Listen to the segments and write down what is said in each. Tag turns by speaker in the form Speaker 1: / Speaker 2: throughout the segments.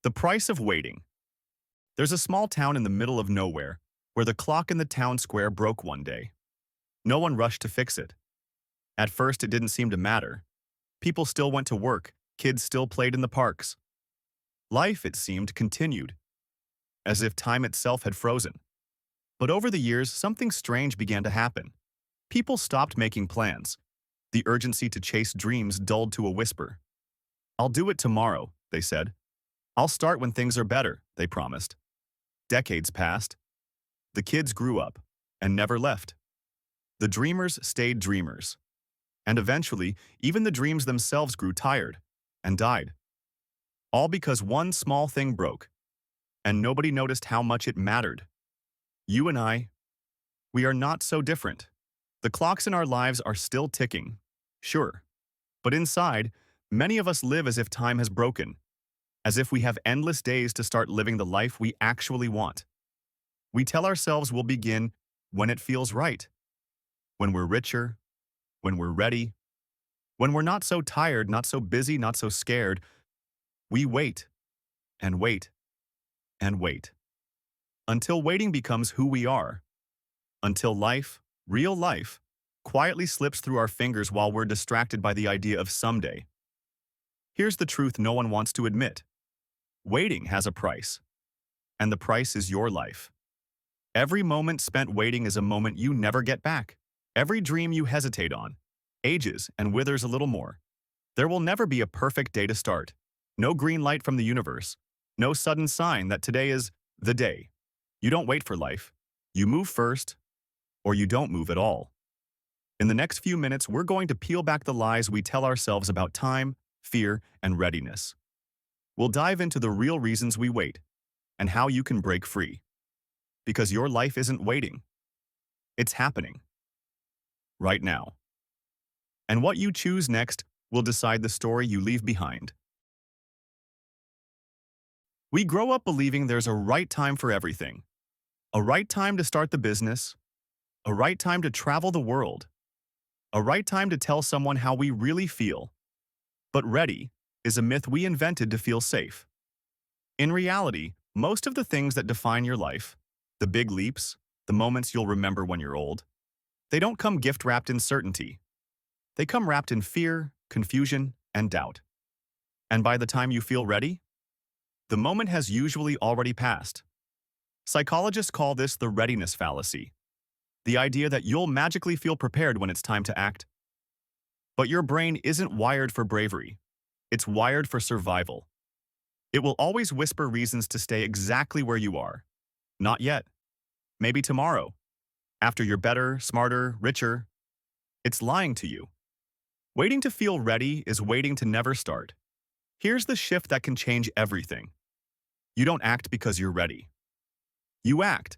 Speaker 1: The price of waiting. There's a small town in the middle of nowhere where the clock in the town square broke one day. No one rushed to fix it. At first, it didn't seem to matter. People still went to work, kids still played in the parks. Life, it seemed, continued, as if time itself had frozen. But over the years, something strange began to happen. People stopped making plans. The urgency to chase dreams dulled to a whisper. "I'll do it tomorrow," they said. "I'll start when things are better," they promised. Decades passed. The kids grew up and never left. The dreamers stayed dreamers. And eventually, even the dreams themselves grew tired and died. All because one small thing broke, and nobody noticed how much it mattered. You and I, we are not so different. The clocks in our lives are still ticking, sure. But inside, many of us live as if time has broken, as if we have endless days to start living the life we actually want. We tell ourselves we'll begin when it feels right, when we're richer, when we're ready, when we're not so tired, not so busy, not so scared. We wait and wait and wait until waiting becomes who we are, until life, real life, quietly slips through our fingers while we're distracted by the idea of someday. Here's the truth no one wants to admit. Waiting has a price, and the price is your life. Every moment spent waiting is a moment you never get back. Every dream you hesitate on ages and withers a little more. There will never be a perfect day to start. No green light from the universe. No sudden sign that today is the day. You don't wait for life. You move first, or you don't move at all. In the next few minutes, we're going to peel back the lies we tell ourselves about time, fear, and readiness. We'll dive into the real reasons we wait and how you can break free. Because your life isn't waiting. It's happening. Right now. And what you choose next will decide the story you leave behind. We grow up believing there's a right time for everything. A right time to start the business. A right time to travel the world. A right time to tell someone how we really feel. But ready is a myth we invented to feel safe. In reality, most of the things that define your life, the big leaps, the moments you'll remember when you're old, they don't come gift-wrapped in certainty. They come wrapped in fear, confusion, and doubt. And by the time you feel ready, the moment has usually already passed. Psychologists call this the readiness fallacy, the idea that you'll magically feel prepared when it's time to act. But your brain isn't wired for bravery. It's wired for survival. It will always whisper reasons to stay exactly where you are. Not yet. Maybe tomorrow. After you're better, smarter, richer. It's lying to you. Waiting to feel ready is waiting to never start. Here's the shift that can change everything. You don't act because you're ready. You act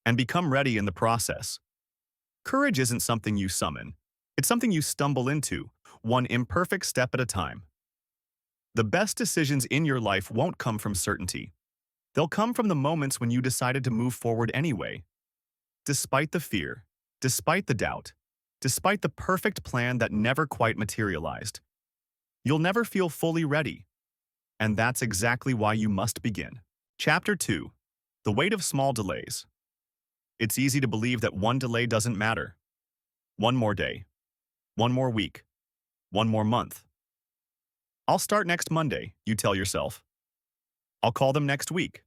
Speaker 1: and become ready in the process. Courage isn't something you summon. It's something you stumble into, one imperfect step at a time. The best decisions in your life won't come from certainty. They'll come from the moments when you decided to move forward anyway. Despite the fear, despite the doubt, despite the perfect plan that never quite materialized. You'll never feel fully ready. And that's exactly why you must begin. Chapter 2. The Weight of Small Delays. It's easy to believe that one delay doesn't matter. One more day. One more week. One more month. I'll start next Monday, you tell yourself. I'll call them next week.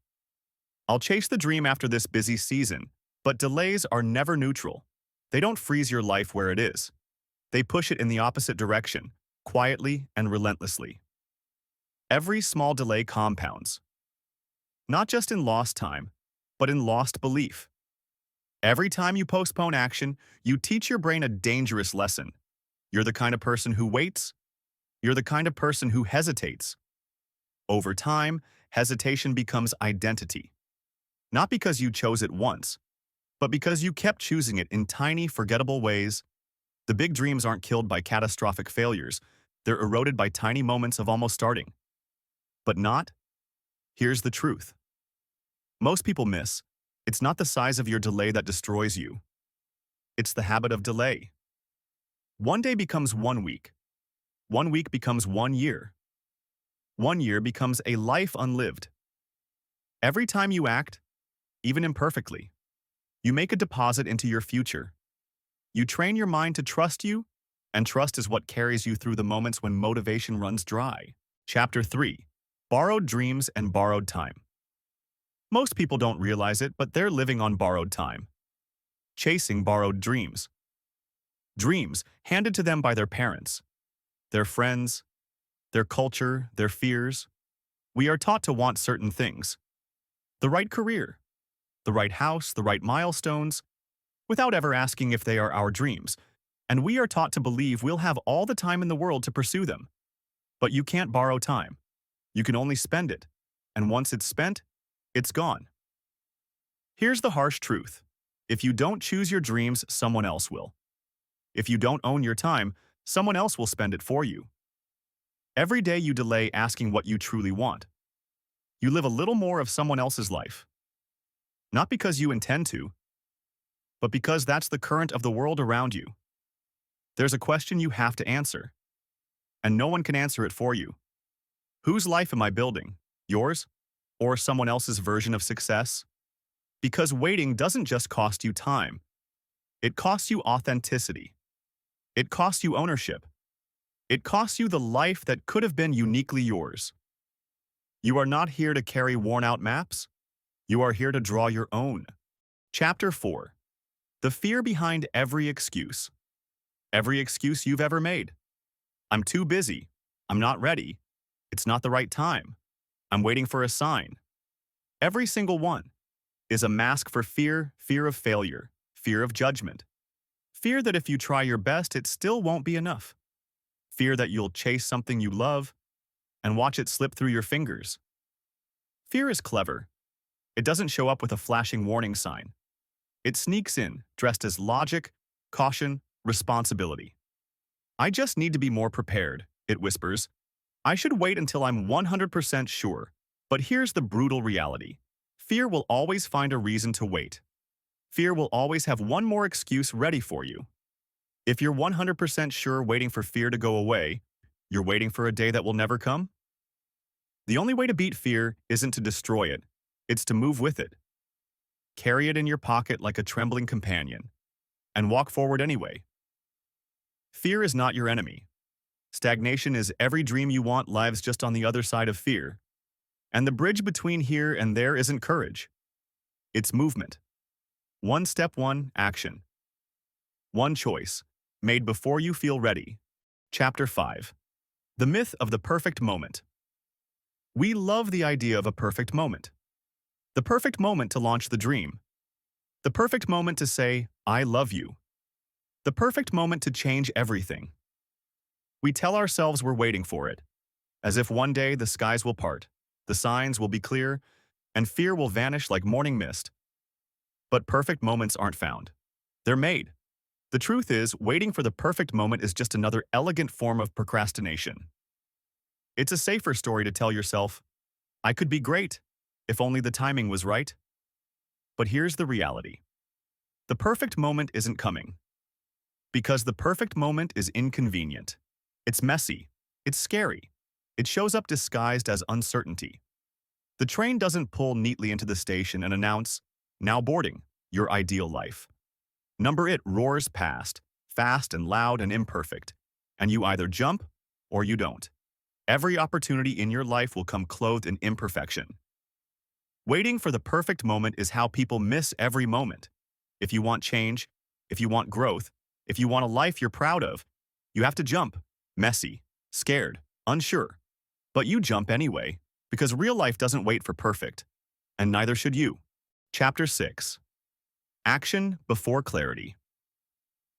Speaker 1: I'll chase the dream after this busy season, but delays are never neutral. They don't freeze your life where it is. They push it in the opposite direction, quietly and relentlessly. Every small delay compounds. Not just in lost time, but in lost belief. Every time you postpone action, you teach your brain a dangerous lesson. You're the kind of person who waits. You're the kind of person who hesitates. Over time, hesitation becomes identity. Not because you chose it once, but because you kept choosing it in tiny, forgettable ways. The big dreams aren't killed by catastrophic failures. They're eroded by tiny moments of almost starting. But not. Here's the truth. Most people miss. It's not the size of your delay that destroys you. It's the habit of delay. One day becomes 1 week. 1 week becomes 1 year. One year becomes a life unlived. Every time you act, even imperfectly, you make a deposit into your future. You train your mind to trust you, and trust is what carries you through the moments when motivation runs dry. Chapter 3. Borrowed Dreams and Borrowed Time. Most people don't realize it, but they're living on borrowed time. Chasing borrowed dreams. Dreams handed to them by their parents, their friends, their culture, their fears. We are taught to want certain things. The right career, the right house, the right milestones, without ever asking if they are our dreams. And we are taught to believe we'll have all the time in the world to pursue them. But you can't borrow time. You can only spend it. And once it's spent, it's gone. Here's the harsh truth. If you don't choose your dreams, someone else will. If you don't own your time, someone else will spend it for you. Every day you delay asking what you truly want. You live a little more of someone else's life. Not because you intend to, but because that's the current of the world around you. There's a question you have to answer, and no one can answer it for you. Whose life am I building? Yours? Or someone else's version of success? Because waiting doesn't just cost you time. It costs you authenticity. It costs you ownership. It costs you the life that could have been uniquely yours. You are not here to carry worn-out maps. You are here to draw your own. Chapter 4. The fear behind every excuse. Every excuse you've ever made. I'm too busy. I'm not ready. It's not the right time. I'm waiting for a sign. Every single one is a mask for fear, fear of failure, fear of judgment. Fear that if you try your best, it still won't be enough. Fear that you'll chase something you love and watch it slip through your fingers. Fear is clever. It doesn't show up with a flashing warning sign. It sneaks in, dressed as logic, caution, responsibility. I just need to be more prepared, it whispers. I should wait until I'm 100% sure. But here's the brutal reality. Fear will always find a reason to wait. Fear will always have one more excuse ready for you. If you're 100% sure waiting for fear to go away, you're waiting for a day that will never come? The only way to beat fear isn't to destroy it, it's to move with it. Carry it in your pocket like a trembling companion, and walk forward anyway. Fear is not your enemy. Stagnation is every dream you want lives just on the other side of fear. And the bridge between here and there isn't courage. It's movement. One step, one action. One choice, made before you feel ready. Chapter 5. The myth of the perfect moment. We love the idea of a perfect moment. The perfect moment to launch the dream. The perfect moment to say, I love you. The perfect moment to change everything. We tell ourselves we're waiting for it, as if one day the skies will part, the signs will be clear, and fear will vanish like morning mist. But perfect moments aren't found. They're made. The truth is, waiting for the perfect moment is just another elegant form of procrastination. It's a safer story to tell yourself, I could be great, if only the timing was right. But here's the reality. The perfect moment isn't coming. Because the perfect moment is inconvenient. It's messy. It's scary. It shows up disguised as uncertainty. The train doesn't pull neatly into the station and announce, now boarding, your ideal life. Number it roars past, fast and loud and imperfect, and you either jump or you don't. Every opportunity in your life will come clothed in imperfection. Waiting for the perfect moment is how people miss every moment. If you want change, if you want growth, if you want a life you're proud of, you have to jump. Messy, scared, unsure. But you jump anyway, because real life doesn't wait for perfect. And neither should you. Chapter 6. Action before clarity.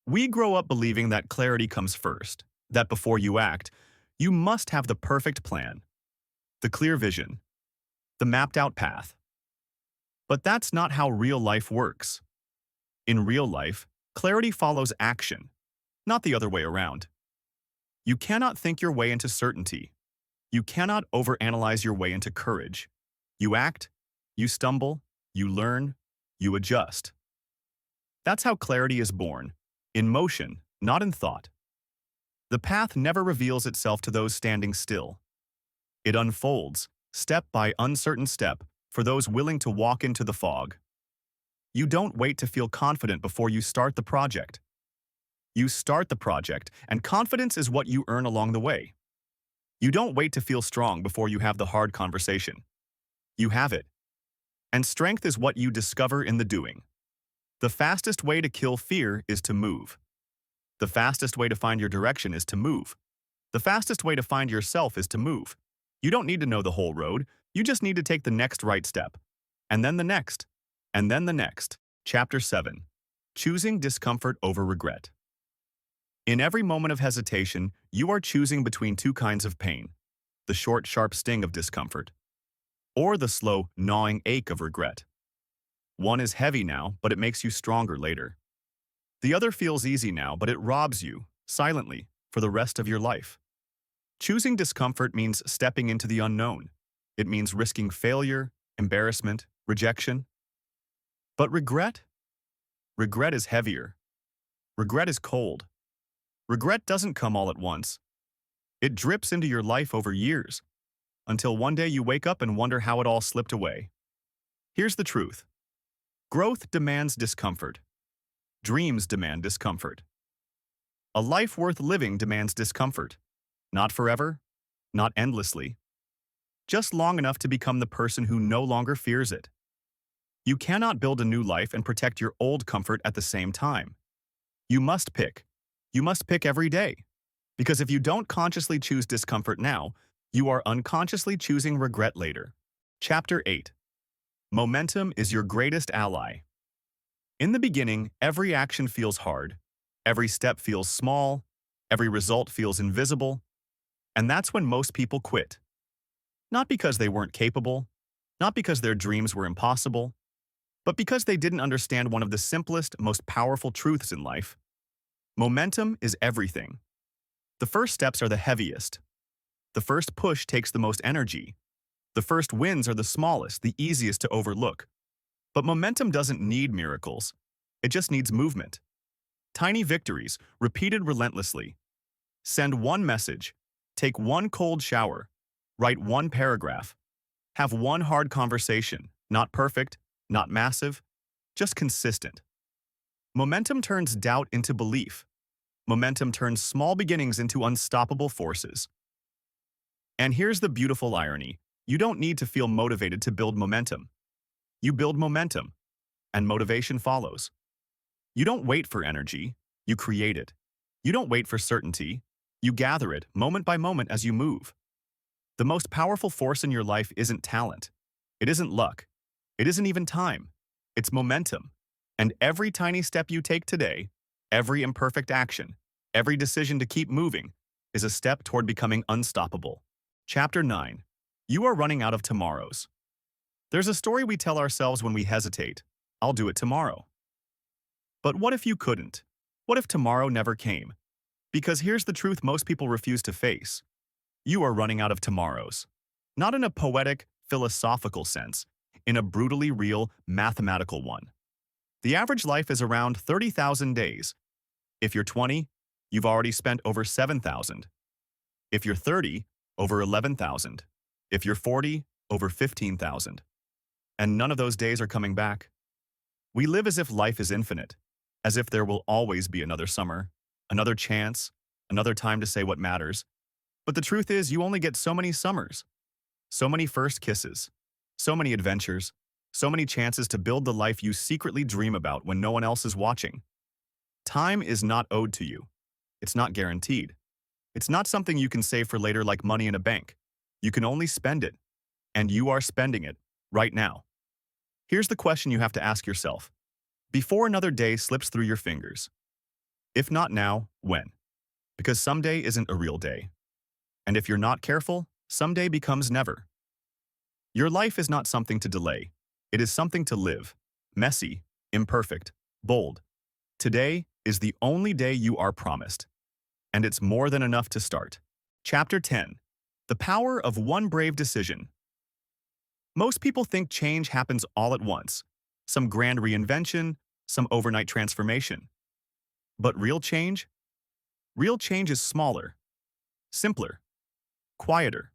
Speaker 1: We grow up believing that clarity comes first, that before you act, you must have the perfect plan, the clear vision, the mapped-out path. But that's not how real life works. In real life, clarity follows action, not the other way around. You cannot think your way into certainty. You cannot overanalyze your way into courage. You act, you stumble, you learn, you adjust. That's how clarity is born, in motion, not in thought. The path never reveals itself to those standing still. It unfolds, step by uncertain step, for those willing to walk into the fog. You don't wait to feel confident before you start the project. You start the project, and confidence is what you earn along the way. You don't wait to feel strong before you have the hard conversation. You have it. And strength is what you discover in the doing. The fastest way to kill fear is to move. The fastest way to find your direction is to move. The fastest way to find yourself is to move. You don't need to know the whole road, you just need to take the next right step. And then the next. And then the next. Chapter 7. Choosing discomfort over regret. In every moment of hesitation, you are choosing between two kinds of pain: the short, sharp sting of discomfort, or the slow, gnawing ache of regret. One is heavy now, but it makes you stronger later. The other feels easy now, but it robs you, silently, for the rest of your life. Choosing discomfort means stepping into the unknown. It means risking failure, embarrassment, rejection. But regret? Regret is heavier. Regret is cold. Regret doesn't come all at once. It drips into your life over years, until one day you wake up and wonder how it all slipped away. Here's the truth. Growth demands discomfort. Dreams demand discomfort. A life worth living demands discomfort. Not forever, not endlessly. Just long enough to become the person who no longer fears it. You cannot build a new life and protect your old comfort at the same time. You must pick. You must pick every day. Because if you don't consciously choose discomfort now, you are unconsciously choosing regret later. Chapter 8. Momentum is your greatest ally. In the beginning, every action feels hard. Every step feels small. Every result feels invisible. And that's when most people quit. Not because they weren't capable, not because their dreams were impossible, but because they didn't understand one of the simplest, most powerful truths in life. Momentum is everything. The first steps are the heaviest. The first push takes the most energy. The first wins are the smallest, the easiest to overlook. But momentum doesn't need miracles. It just needs movement. Tiny victories, repeated relentlessly. Send one message. Take one cold shower. Write one paragraph. Have one hard conversation. Not perfect, not massive, just consistent. Momentum turns doubt into belief. Momentum turns small beginnings into unstoppable forces. And here's the beautiful irony. You don't need to feel motivated to build momentum. You build momentum, and motivation follows. You don't wait for energy, you create it. You don't wait for certainty, you gather it moment by moment as you move. The most powerful force in your life isn't talent. It isn't luck. It isn't even time. It's momentum. And every tiny step you take today, every imperfect action, every decision to keep moving, is a step toward becoming unstoppable. Chapter 9. You are running out of tomorrows. There's a story we tell ourselves when we hesitate. I'll do it tomorrow. But what if you couldn't? What if tomorrow never came? Because here's the truth most people refuse to face. You are running out of tomorrows. Not in a poetic, philosophical sense, in a brutally real, mathematical one. The average life is around 30,000 days. If you're 20, you've already spent over 7,000. If you're 30, over 11,000. If you're 40, over 15,000. And none of those days are coming back. We live as if life is infinite, as if there will always be another summer, another chance, another time to say what matters. But the truth is, you only get so many summers, so many first kisses, so many adventures, so many chances to build the life you secretly dream about when no one else is watching. Time is not owed to you. It's not guaranteed. It's not something you can save for later like money in a bank. You can only spend it, and you are spending it right now. Here's the question you have to ask yourself. Before another day slips through your fingers. If not now, when? Because someday isn't a real day. And if you're not careful, someday becomes never. Your life is not something to delay. It is something to live. Messy, imperfect, bold. Today is the only day you are promised. And it's more than enough to start. Chapter 10. The power of one brave decision. Most people think change happens all at once. Some grand reinvention, some overnight transformation. But real change? Real change is smaller, simpler, quieter.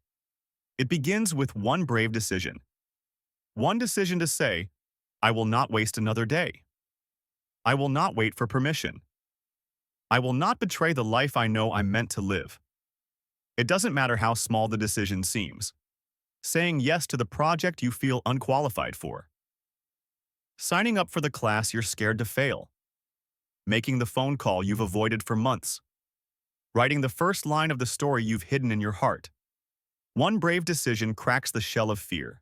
Speaker 1: It begins with one brave decision. One decision to say, I will not waste another day. I will not wait for permission. I will not betray the life I know I'm meant to live. It doesn't matter how small the decision seems. Saying yes to the project you feel unqualified for. Signing up for the class you're scared to fail. Making the phone call you've avoided for months. Writing the first line of the story you've hidden in your heart. One brave decision cracks the shell of fear.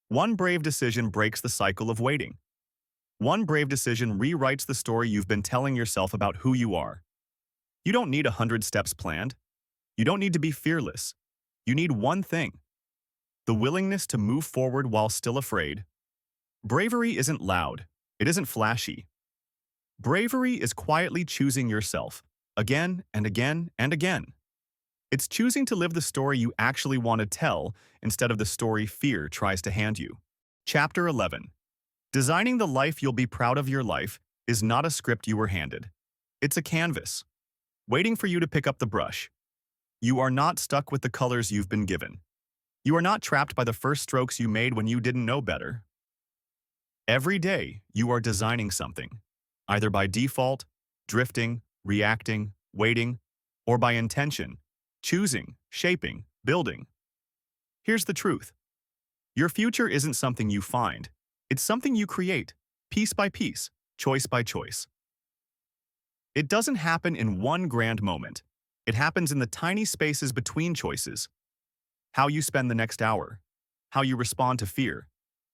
Speaker 1: One brave decision breaks the cycle of waiting. One brave decision rewrites the story you've been telling yourself about who you are. You don't need 100 steps planned. You don't need to be fearless. You need one thing: the willingness to move forward while still afraid. Bravery isn't loud. It isn't flashy. Bravery is quietly choosing yourself, again and again and again. It's choosing to live the story you actually want to tell instead of the story fear tries to hand you. Chapter 11. Designing the life you'll be proud of. Your life is not a script you were handed. It's a canvas, waiting for you to pick up the brush. You are not stuck with the colors you've been given. You are not trapped by the first strokes you made when you didn't know better. Every day, you are designing something, either by default, drifting, reacting, waiting, or by intention, choosing, shaping, building. Here's the truth. Your future isn't something you find. It's something you create, piece by piece, choice by choice. It doesn't happen in one grand moment. It happens in the tiny spaces between choices. How you spend the next hour, how you respond to fear,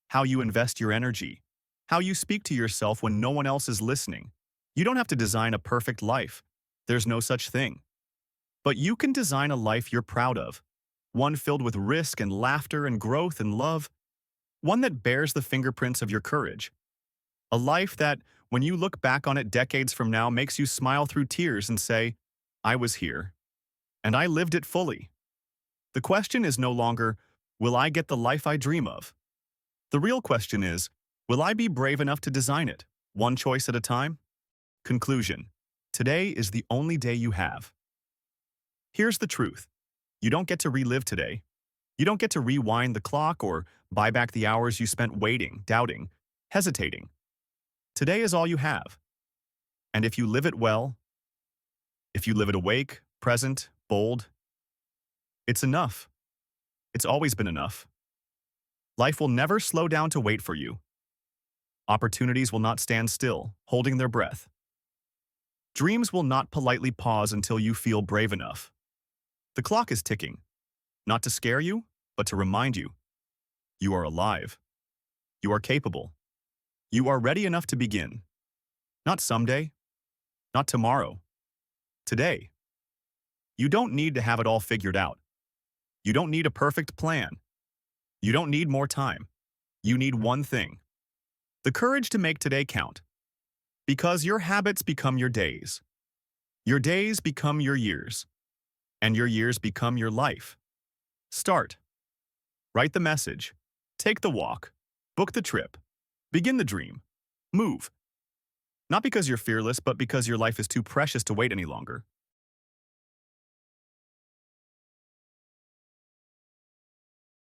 Speaker 1: how you invest your energy, how you speak to yourself when no one else is listening. You don't have to design a perfect life. There's no such thing. But you can design a life you're proud of, one filled with risk and laughter and growth and love, one that bears the fingerprints of your courage. A life that, when you look back on it decades from now, makes you smile through tears and say, I was here, and I lived it fully. The question is no longer, will I get the life I dream of? The real question is, will I be brave enough to design it, one choice at a time? Conclusion. Today is the only day you have. Here's the truth. You don't get to relive today. You don't get to rewind the clock or buy back the hours you spent waiting, doubting, hesitating. Today is all you have. And if you live it well, if you live it awake, present, bold, it's enough. It's always been enough. Life will never slow down to wait for you. Opportunities will not stand still, holding their breath. Dreams will not politely pause until you feel brave enough. The clock is ticking, not to scare you, but to remind you. You are alive. You are capable. You are ready enough to begin. Not someday, not tomorrow, today. You don't need to have it all figured out. You don't need a perfect plan. You don't need more time. You need one thing: the courage to make today count. Because your habits become your days. Your days become your years. And your years become your life. Start. Write the message. Take the walk. Book the trip. Begin the dream. Move. Not because you're fearless, but because your life is too precious to wait any longer.